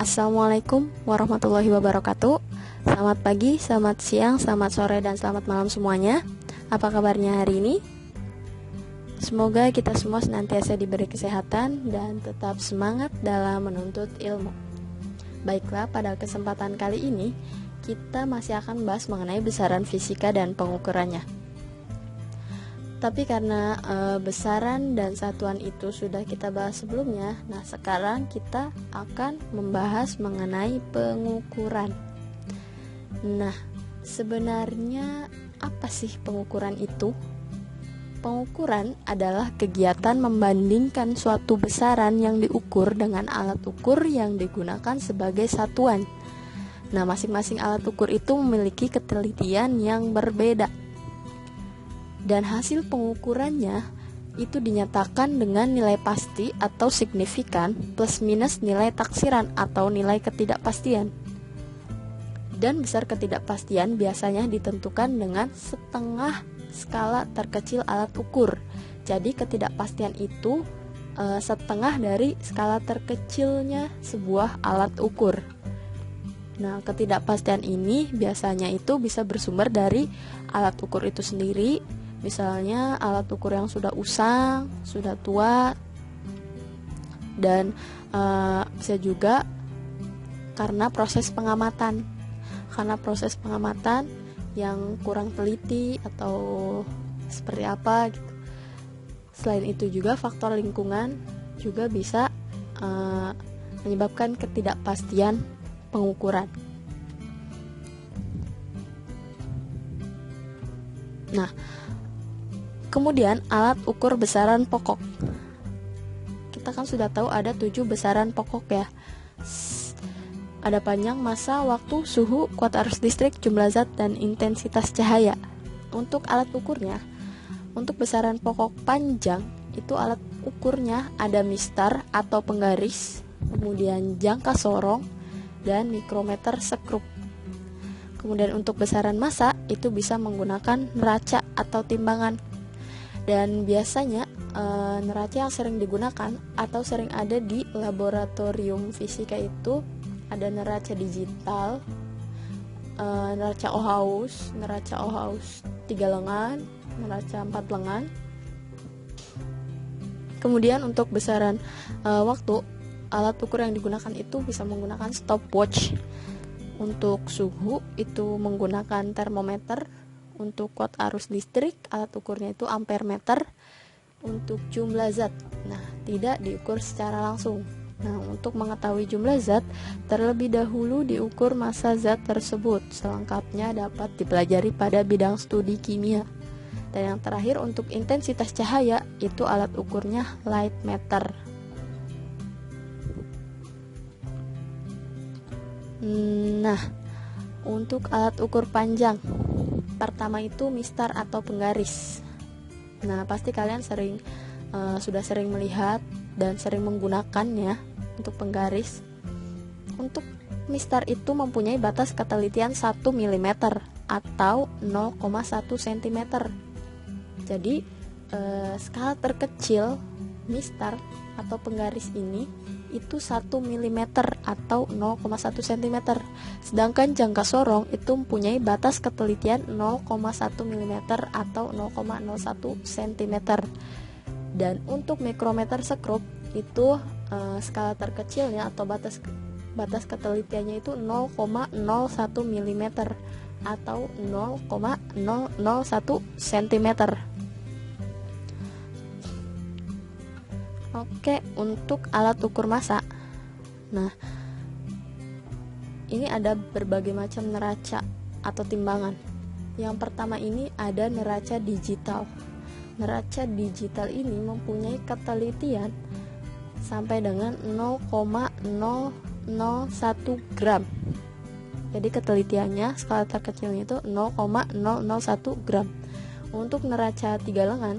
Assalamualaikum warahmatullahi wabarakatuh. Selamat pagi, selamat siang, selamat sore, dan selamat malam semuanya. Apa kabarnya hari ini? Semoga kita semua senantiasa diberi kesehatan dan tetap semangat dalam menuntut ilmu. Baiklah, pada kesempatan kali ini kita masih akan membahas mengenai besaran fisika dan pengukurannya. Tapi karena besaran dan satuan itu sudah kita bahas sebelumnya, nah sekarang kita akan membahas mengenai pengukuran. Nah, sebenarnya apa sih pengukuran itu? Pengukuran adalah kegiatan membandingkan suatu besaran yang diukur dengan alat ukur yang digunakan sebagai satuan. Nah, masing-masing alat ukur itu memiliki ketelitian yang berbeda. Dan hasil pengukurannya itu dinyatakan dengan nilai pasti atau signifikan plus minus nilai taksiran atau nilai ketidakpastian. Dan besar ketidakpastian biasanya ditentukan dengan setengah skala terkecil alat ukur. Jadi ketidakpastian itu setengah dari skala terkecilnya sebuah alat ukur. Nah, ketidakpastian ini biasanya itu bisa bersumber dari alat ukur itu sendiri. Misalnya alat ukur yang sudah usang, sudah tua, dan bisa juga karena proses pengamatan. Karena proses pengamatan yang kurang teliti atau seperti apa gitu. Selain itu juga faktor lingkungan juga bisa menyebabkan ketidakpastian pengukuran. Nah, kemudian alat ukur besaran pokok. Kita kan sudah tahu ada 7 besaran pokok ya. Ada panjang, massa, waktu, suhu, kuota arus listrik, jumlah zat, dan intensitas cahaya. Untuk alat ukurnya, untuk besaran pokok panjang, itu alat ukurnya ada mistar atau penggaris, kemudian jangka sorong, dan mikrometer sekrup. Kemudian untuk besaran massa, itu bisa menggunakan neraca atau timbangan. Dan biasanya neraca yang sering digunakan atau sering ada di laboratorium fisika itu ada neraca digital, neraca Ohaus 3 lengan, neraca 4 lengan. Kemudian untuk besaran waktu, alat ukur yang digunakan itu bisa menggunakan stopwatch. Untuk suhu itu menggunakan termometer. Untuk kuot arus listrik, alat ukurnya itu ampere meter. Untuk jumlah zat, nah tidak diukur secara langsung. Nah, untuk mengetahui jumlah zat, terlebih dahulu diukur massa zat tersebut. Selengkapnya dapat dipelajari pada bidang studi kimia. Dan yang terakhir untuk intensitas cahaya, itu alat ukurnya light meter. Nah, untuk alat ukur panjang, pertama itu mistar atau penggaris. Nah, pasti kalian sudah sering melihat dan sering menggunakannya untuk penggaris. Untuk mistar itu mempunyai batas ketelitian 1 mm atau 0,1 cm. Jadi skala terkecil mistar atau penggaris ini itu 1 mm atau 0,1 cm. Sedangkan jangka sorong itu mempunyai batas ketelitian 0,1 mm atau 0,01 cm. Dan untuk mikrometer sekrup itu skala terkecilnya atau batas ketelitiannya itu 0,01 mm atau 0,001 cm. Oke, untuk alat ukur massa. Nah, ini ada berbagai macam neraca atau timbangan. Yang pertama ini ada neraca digital. Neraca digital ini mempunyai ketelitian sampai dengan 0,001 gram. Jadi ketelitiannya skala terkecilnya itu 0,001 gram. Untuk neraca 3 lengan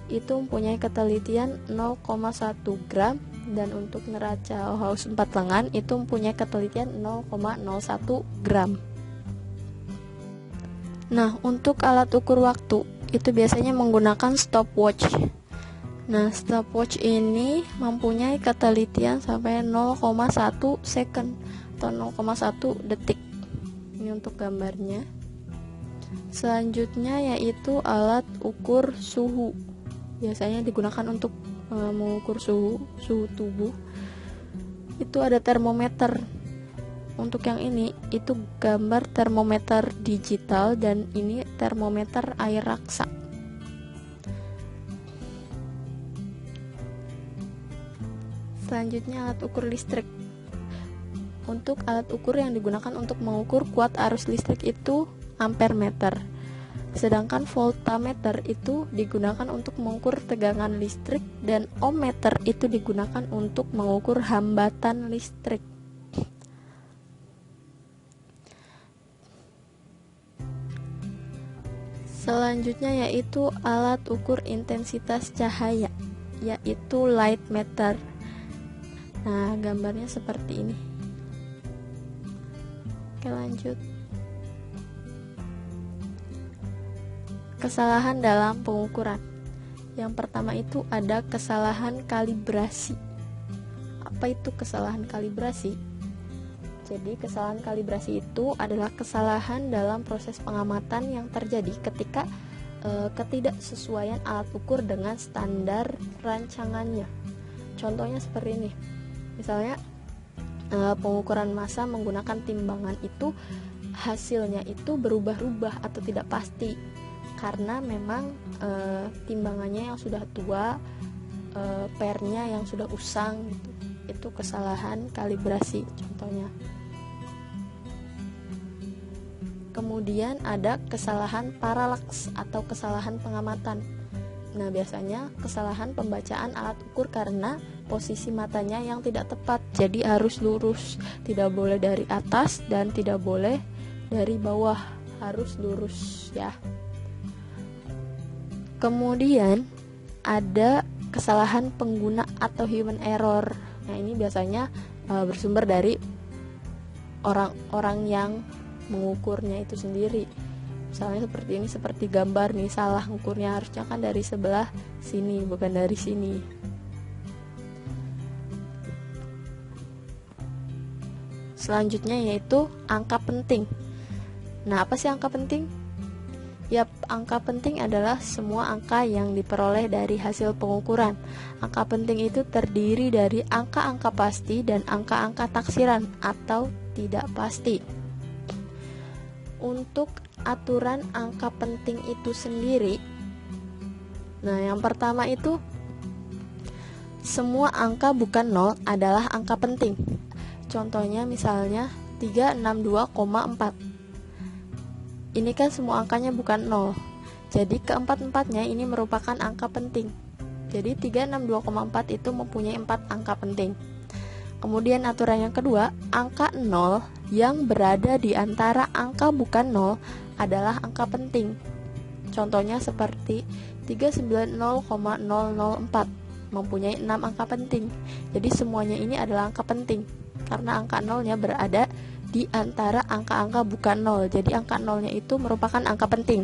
itu mempunyai ketelitian 0,1 gram, dan untuk neraca Ohaus 4 lengan itu mempunyai ketelitian 0,01 gram. Nah, untuk alat ukur waktu itu biasanya menggunakan stopwatch. Nah, stopwatch ini mempunyai ketelitian sampai 0,1 second atau 0,1 detik. Ini untuk gambarnya. Selanjutnya yaitu alat ukur suhu. Biasanya digunakan untuk mengukur suhu tubuh. Itu ada termometer. Untuk yang ini itu gambar termometer digital dan ini termometer air raksa. Selanjutnya alat ukur listrik. Untuk alat ukur yang digunakan untuk mengukur kuat arus listrik itu ampere meter. Sedangkan voltameter itu digunakan untuk mengukur tegangan listrik dan ohmmeter itu digunakan untuk mengukur hambatan listrik. Selanjutnya yaitu alat ukur intensitas cahaya, yaitu light meter. Nah, gambarnya seperti ini. Oke, lanjut. Kesalahan dalam pengukuran. Yang pertama itu ada kesalahan kalibrasi. Apa itu kesalahan kalibrasi? Jadi, kesalahan kalibrasi itu adalah kesalahan dalam proses pengamatan yang terjadi ketika ketidaksesuaian alat ukur dengan standar rancangannya. Contohnya seperti ini. Misalnya pengukuran massa menggunakan timbangan itu hasilnya itu berubah-ubah atau tidak pasti karena memang timbangannya yang sudah tua, pernya yang sudah usang gitu. Itu kesalahan kalibrasi contohnya. Kemudian ada kesalahan paralaks atau kesalahan pengamatan. Nah, biasanya kesalahan pembacaan alat ukur karena posisi matanya yang tidak tepat. Jadi harus lurus, tidak boleh dari atas dan tidak boleh dari bawah, harus lurus ya. Kemudian ada kesalahan pengguna atau human error. Nah, ini biasanya bersumber dari orang-orang yang mengukurnya itu sendiri. Misalnya seperti ini, seperti gambar nih, salah ukurnya, harusnya kan dari sebelah sini bukan dari sini. Selanjutnya yaitu angka penting. Nah, apa sih angka penting? Yap, angka penting adalah semua angka yang diperoleh dari hasil pengukuran. Angka penting itu terdiri dari angka-angka pasti dan angka-angka taksiran atau tidak pasti. Untuk aturan angka penting itu sendiri, nah yang pertama itu semua angka bukan 0 adalah angka penting. Contohnya misalnya 362,4. Ini kan semua angkanya bukan 0. Jadi keempat-empatnya ini merupakan angka penting. Jadi 362,4 itu mempunyai 4 angka penting. Kemudian aturan yang kedua, angka 0 yang berada di antara angka bukan 0 adalah angka penting. Contohnya seperti 390,004 mempunyai 6 angka penting. Jadi semuanya ini adalah angka penting karena angka 0-nya berada di antara angka-angka bukan 0. Jadi angka 0-nya itu merupakan angka penting.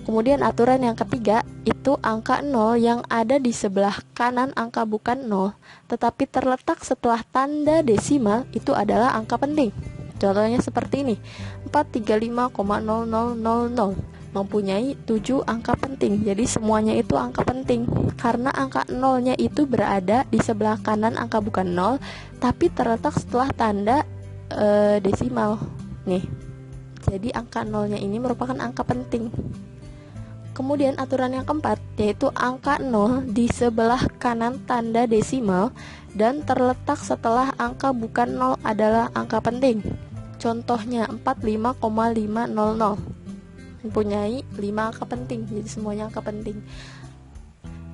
Kemudian aturan yang ketiga, itu angka 0 yang ada di sebelah kanan angka bukan 0 tetapi terletak setelah tanda desimal itu adalah angka penting. Contohnya seperti ini, 435,0000 mempunyai 7 angka penting. Jadi semuanya itu angka penting karena angka 0-nya itu berada di sebelah kanan angka bukan 0 tapi terletak setelah tanda desimal nih. Jadi angka 0-nya ini merupakan angka penting. Kemudian aturan yang keempat yaitu angka 0 di sebelah kanan tanda desimal dan terletak setelah angka bukan 0 adalah angka penting. Contohnya 45,500 mempunyai 5 angka penting. Jadi semuanya angka penting.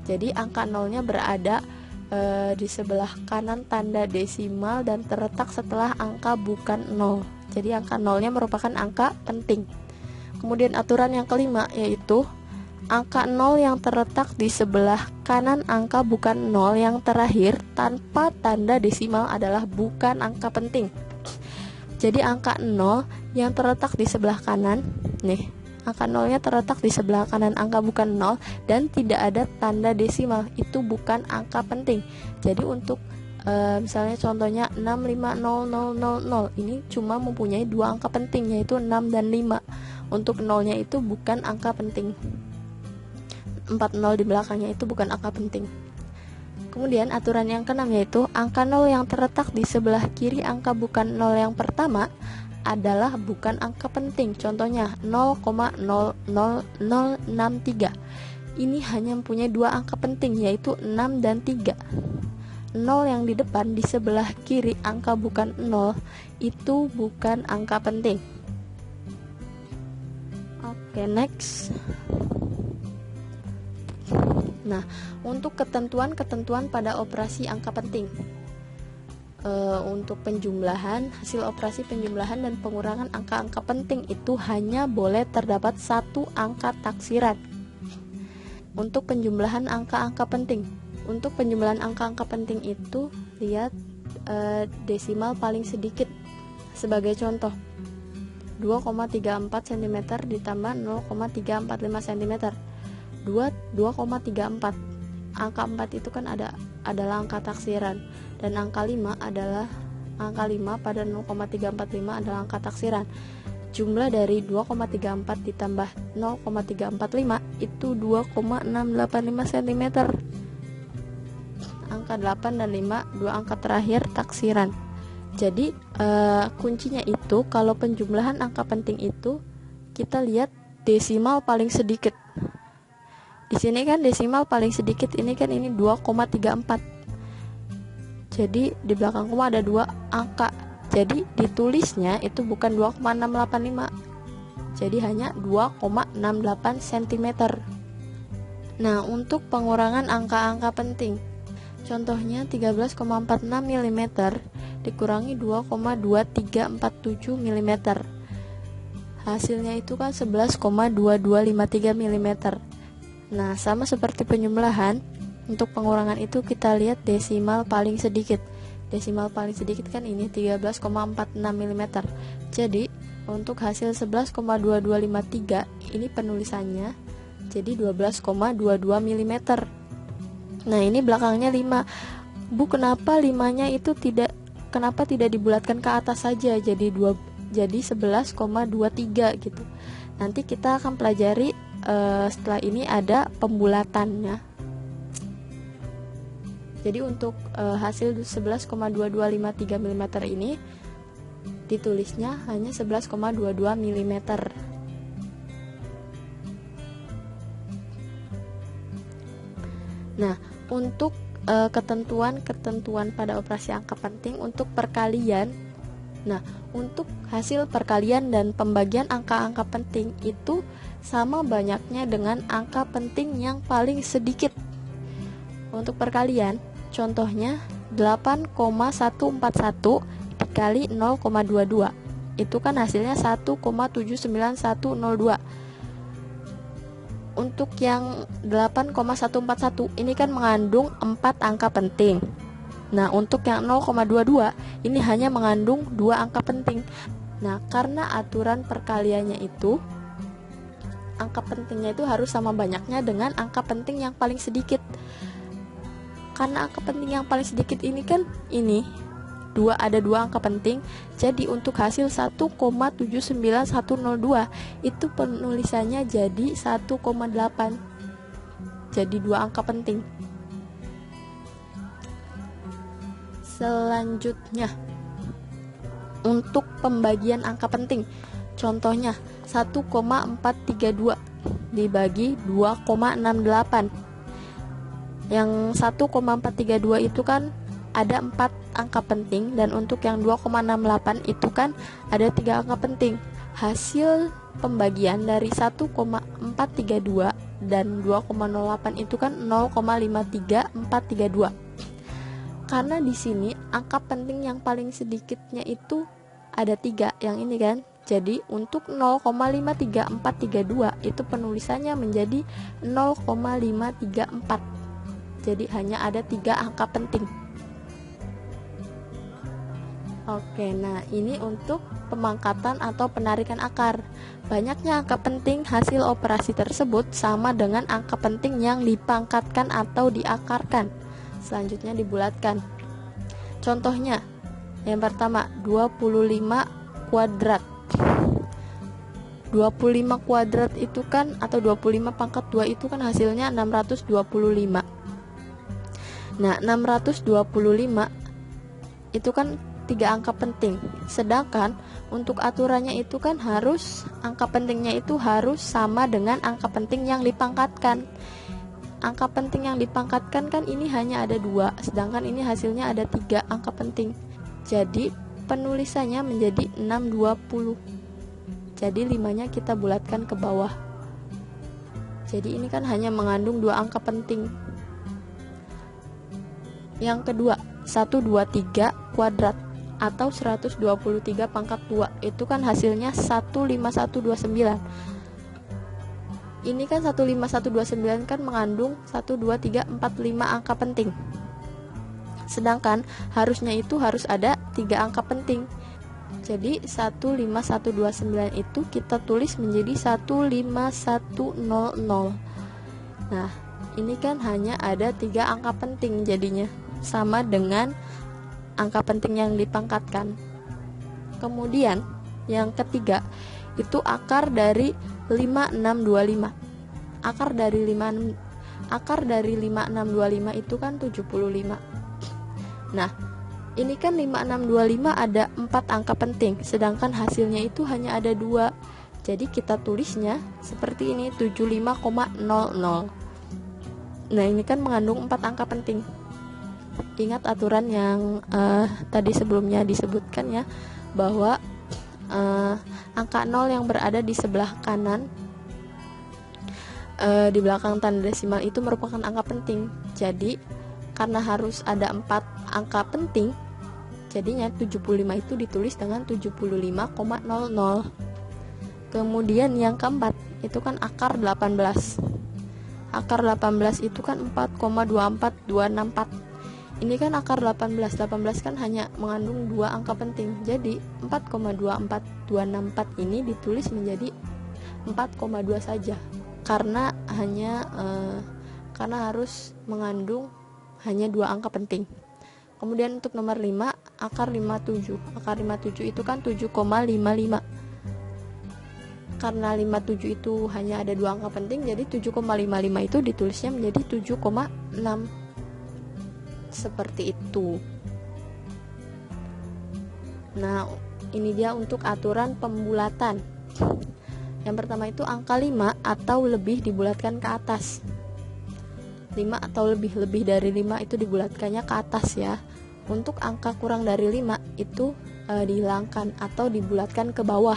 Jadi angka 0-nya berada di sebelah kanan tanda desimal dan terletak setelah angka bukan 0. Jadi angka 0-nya merupakan angka penting. Kemudian aturan yang kelima yaitu angka 0 yang terletak di sebelah kanan angka bukan 0 yang terakhir tanpa tanda desimal adalah bukan angka penting. Jadi angka 0 yang terletak di sebelah kanan nih, angka nolnya terletak di sebelah kanan angka bukan 0 dan tidak ada tanda desimal, itu bukan angka penting. Jadi untuk misalnya contohnya 6500000, ini cuma mempunyai dua angka penting, yaitu 6 dan 5. Untuk nolnya itu bukan angka penting, 40 di belakangnya itu bukan angka penting. Kemudian aturan yang keenam yaitu angka 0 yang terletak di sebelah kiri angka bukan 0 yang pertama adalah bukan angka penting. Contohnya 0,00063. Ini hanya mempunyai dua angka penting, yaitu 6 dan 3. 0 yang di depan di sebelah kiri angka bukan 0 itu bukan angka penting. Oke, next. Nah, untuk ketentuan-ketentuan pada operasi angka penting. Untuk penjumlahan, hasil operasi penjumlahan dan pengurangan angka-angka penting itu hanya boleh terdapat satu angka taksiran. Untuk penjumlahan angka-angka penting, untuk penjumlahan angka-angka penting itu lihat desimal paling sedikit. Sebagai contoh, 2,34 cm ditambah 0,345 cm. 2,34. Angka 4 itu kan adalah angka taksiran, dan angka 5 adalah angka 5 pada 0,345 adalah angka taksiran. Jumlah dari 2,34 ditambah 0,345 itu 2,685 cm. Angka 8 dan 5, dua angka terakhir taksiran. Jadi kuncinya itu kalau penjumlahan angka penting itu kita lihat desimal paling sedikit. Di sini kan desimal paling sedikit, ini 2,34. Jadi di belakang koma ada dua angka. Jadi ditulisnya itu bukan 2,685. Jadi hanya 2,68 cm. Nah, untuk pengurangan angka-angka penting. Contohnya 13,46 mm dikurangi 2,2347 mm. Hasilnya itu kan 11,2253 mm. Nah, sama seperti penjumlahan, untuk pengurangan itu kita lihat desimal paling sedikit. Desimal paling sedikit kan ini 13,46 mm. Jadi, untuk hasil 11,2253 ini penulisannya jadi 12,22 mm. Nah, ini belakangnya 5. Bu, kenapa 5-nya itu kenapa tidak dibulatkan ke atas saja jadi 11,23 gitu. Nanti kita akan pelajari setelah ini ada pembulatannya. Jadi untuk hasil 11,2253 mm ini ditulisnya hanya 11,22 mm. Nah, untuk ketentuan-ketentuan pada operasi angka penting untuk perkalian. Nah, untuk hasil perkalian dan pembagian angka-angka penting itu sama banyaknya dengan angka penting yang paling sedikit. Untuk perkalian, contohnya 8,141 dikali 0,22. Itu kan hasilnya 1,79102. Untuk yang 8,141 ini kan mengandung 4 angka penting. Nah, untuk yang 0,22 ini hanya mengandung 2 angka penting. Nah, karena aturan perkaliannya itu angka pentingnya itu harus sama banyaknya dengan angka penting yang paling sedikit. Karena angka penting yang paling sedikit ini kan ada dua angka penting. Jadi untuk hasil 1,79102 itu penulisannya jadi 1,8. Jadi 2 angka penting. Selanjutnya, untuk pembagian angka penting. Contohnya 1,432 dibagi 2,68. Yang 1,432 itu kan ada 4 angka penting, dan untuk yang 2,68 itu kan ada 3 angka penting. Hasil pembagian dari 1,432 dan 2,08 itu kan 0,53432. Karena di sini angka penting yang paling sedikitnya itu ada 3, yang ini kan. Jadi untuk 0,53432 itu penulisannya menjadi 0,534. Jadi hanya ada 3 angka penting. Oke, nah ini untuk pemangkatan atau penarikan akar. Banyaknya angka penting hasil operasi tersebut sama dengan angka penting yang dipangkatkan atau diakarkan. Selanjutnya dibulatkan. Contohnya, yang pertama 25 kuadrat. 25 kuadrat itu kan, atau 25 pangkat 2 itu kan hasilnya 625. Nah, 625 itu kan 3 angka penting. Sedangkan untuk aturannya itu kan harus angka pentingnya itu harus sama dengan angka penting yang dipangkatkan. Angka penting yang dipangkatkan kan ini hanya ada 2, sedangkan ini hasilnya ada 3 angka penting. Jadi penulisannya menjadi 620. Jadi 5-nya kita bulatkan ke bawah. Jadi ini kan hanya mengandung 2 angka penting. Yang kedua, 123 kuadrat atau 123 pangkat 2 itu kan hasilnya 15129. Ini kan 15129 kan mengandung 1, 2, 3, 4, 5 angka penting. Sedangkan harusnya itu harus ada 3 angka penting. Jadi 15129 itu kita tulis menjadi 15100. Nah, ini kan hanya ada 3 angka penting jadinya, sama dengan angka penting yang dipangkatkan. Kemudian yang ketiga itu akar dari 5625. Akar dari 5625 itu kan 75. Nah, ini kan 5625 ada 4 angka penting, sedangkan hasilnya itu hanya ada 2. Jadi kita tulisnya seperti ini, 75,00. Nah, ini kan mengandung 4 angka penting. Ingat aturan yang tadi sebelumnya disebutkan ya, bahwa angka 0 yang berada di sebelah kanan di belakang tanda desimal itu merupakan angka penting. Jadi karena harus ada 4 angka penting, jadinya 75 itu ditulis dengan 75,00. Kemudian yang keempat itu kan akar 18. Akar 18 itu kan 4,24264. Ini kan akar 18 kan hanya mengandung 2 angka penting. Jadi 4,24264 ini ditulis menjadi 4,2 saja. Karena harus mengandung hanya 2 angka penting. Kemudian untuk nomor 5, akar 57. Akar 57 itu kan 7,55. Karena 57 itu hanya ada 2 angka penting, jadi 7,55 itu ditulisnya menjadi 7,6. Seperti itu. Nah, ini dia untuk aturan pembulatan. Yang pertama itu angka 5 atau lebih dibulatkan ke atas. 5 atau lebih dari 5 itu dibulatkannya ke atas ya. Untuk angka kurang dari 5 itu dihilangkan atau dibulatkan ke bawah.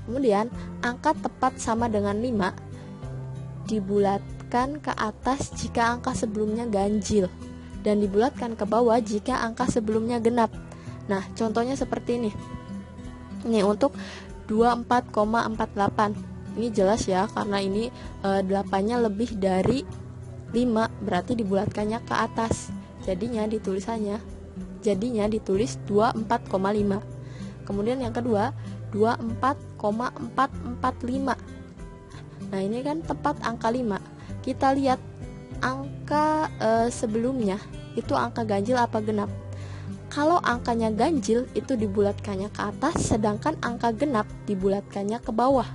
Kemudian angka tepat sama dengan 5 dibulatkan ke atas jika angka sebelumnya ganjil, dan dibulatkan ke bawah jika angka sebelumnya genap. Nah, contohnya seperti ini. Ini untuk 24,48. Ini jelas ya, karena ini 8-nya lebih dari 5, berarti dibulatkannya ke atas. Jadinya ditulis 24,5. Kemudian yang kedua, 24,445. Nah, ini kan tepat angka 5. Kita lihat angka sebelumnya itu angka ganjil apa genap. Kalau angkanya ganjil itu dibulatkannya ke atas, sedangkan angka genap dibulatkannya ke bawah.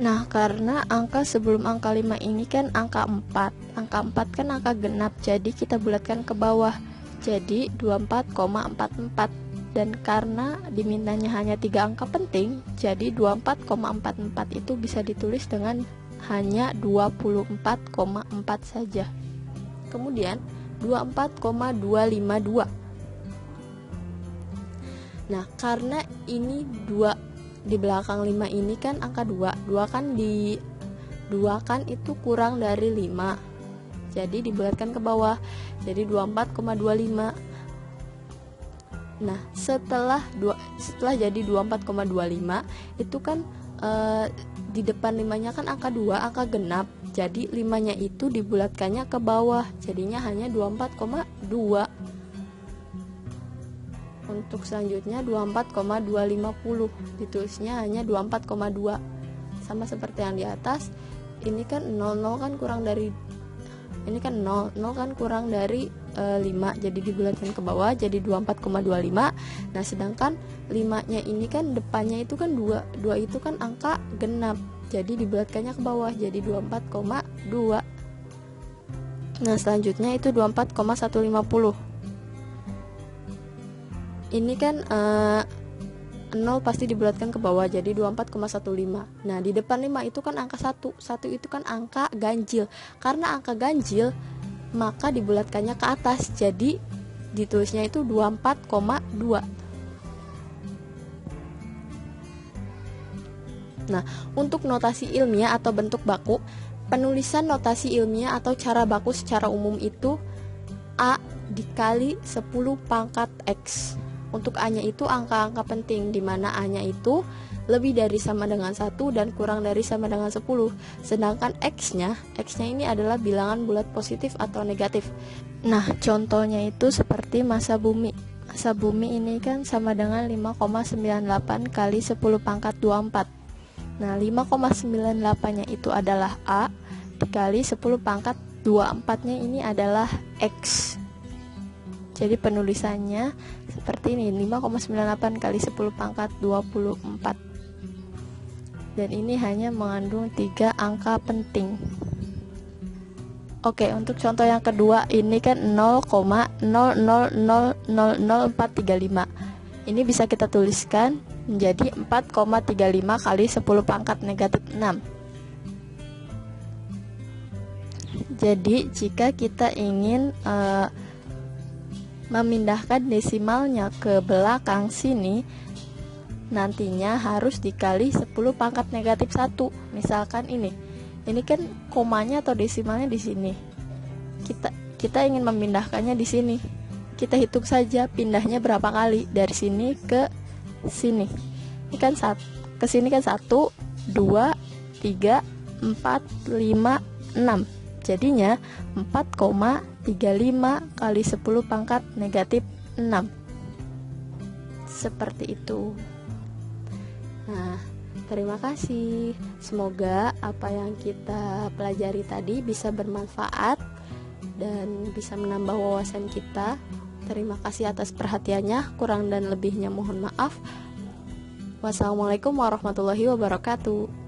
Nah, karena angka sebelum angka 5 ini kan angka 4. Angka 4 kan angka genap, jadi kita bulatkan ke bawah. Jadi 24,44. Dan karena dimintanya hanya 3 angka penting, jadi 24,44 itu bisa ditulis dengan hanya 24,4 saja. Kemudian 24,252. Nah, karena ini 2 di belakang 5 ini kan angka 2. 2 kan itu kurang dari 5. Jadi dibulatkan ke bawah. Jadi 24,25. Nah, setelah jadi 24,25 itu kan di depan 5-nya kan angka 2, angka genap. Jadi 5-nya itu dibulatkannya ke bawah. Jadinya hanya 24,2. untuk selanjutnya 24,250, ditulisnya hanya 24,2. Sama seperti yang di atas, ini kan 00 kan kurang dari, ini kan 0 kan kurang dari 5, jadi dibulatkan ke bawah jadi 24,25. Nah sedangkan 5 nya ini kan depannya itu kan 2 itu kan angka genap, jadi dibulatkannya ke bawah jadi 24,2. Nah selanjutnya itu 24,150. Ini kan 0 pasti dibulatkan ke bawah jadi 24,15. Nah di depan 5 itu kan angka 1 itu kan angka ganjil. Karena angka ganjil maka dibulatkannya ke atas, jadi ditulisnya itu 24,2. Nah untuk notasi ilmiah atau bentuk baku, penulisan notasi ilmiah atau cara baku secara umum itu A dikali 10 pangkat X. Untuk A nya itu angka-angka penting, di mana A nya itu lebih dari sama dengan 1 dan kurang dari sama dengan 10. Sedangkan X nya ini adalah bilangan bulat positif atau negatif. Nah contohnya itu seperti massa bumi. Massa bumi ini kan sama dengan 5,98 kali 10 pangkat 24. Nah 5,98 nya itu adalah A dikali 10 pangkat 24 nya ini adalah X. Jadi penulisannya seperti ini, 5,98 kali 10 pangkat 24. Dan ini hanya mengandung 3 angka penting. Oke, untuk contoh yang kedua, ini kan 0,0000435. Ini bisa kita tuliskan menjadi 4,35 kali 10 pangkat negatif 6. Jadi jika kita ingin memindahkan desimalnya ke belakang sini, nantinya harus dikali 10 pangkat negatif 1. Misalkan ini kan komanya atau desimalnya di sini. Kita ingin memindahkannya di sini. Kita hitung saja pindahnya berapa kali dari sini ke sini. Ini kan ke sini kan 1, 2, 3, 4, 5, 6. Jadinya 4,35 kali 10 pangkat negatif 6. Seperti itu. Nah, terima kasih. Semoga apa yang kita pelajari tadi bisa bermanfaat dan bisa menambah wawasan kita. Terima kasih atas perhatiannya. Kurang dan lebihnya mohon maaf. Wassalamualaikum warahmatullahi wabarakatuh.